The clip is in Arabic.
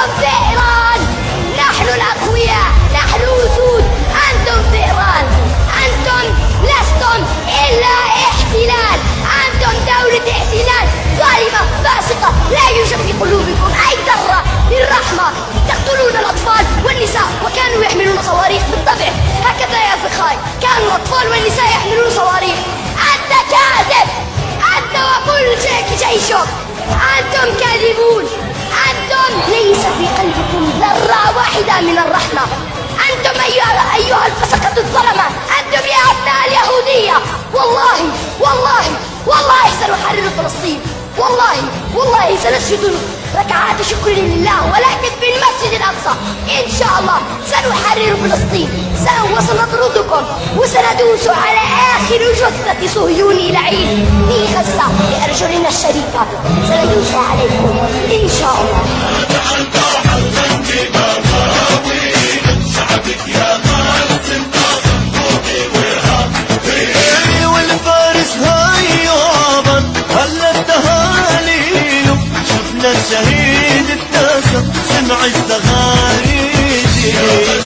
أنتم في إيران، نحن الأقوياء، نحن أسود، أنتم في إيران، أنتم لستم إلا احتلال، أنتم دولة احتلال ظالمة فاسقة، لا يوجد في قلوبكم أي ذرة للرحمة، تقتلون الأطفال والنساء وكانوا يحملون صواريخ. بالطبع هكذا يا فخاي، كانوا الأطفال والنساء يحملون صواريخ. أنت كاذب، أنت وكل جيشك، أنتم كاذبون، أنتم ليس في قلبكم ذرة واحدة من الرحمة، أنتم أيها الفسقة الظلمة، أنتم يا أبناء اليهودية. والله والله والله سنحرر فلسطين، والله سنسجد ركعات شكر لله، ولكن في المسجد الأقصى إن شاء الله سنحرر فلسطين، وسنطردكم وسندوس على آخر جثة صهيوني لعين في غزة بأرجلنا الشريفة، سندوس عليكم إن شاء الله. الشهيد ابتسم سمع الزغاريد.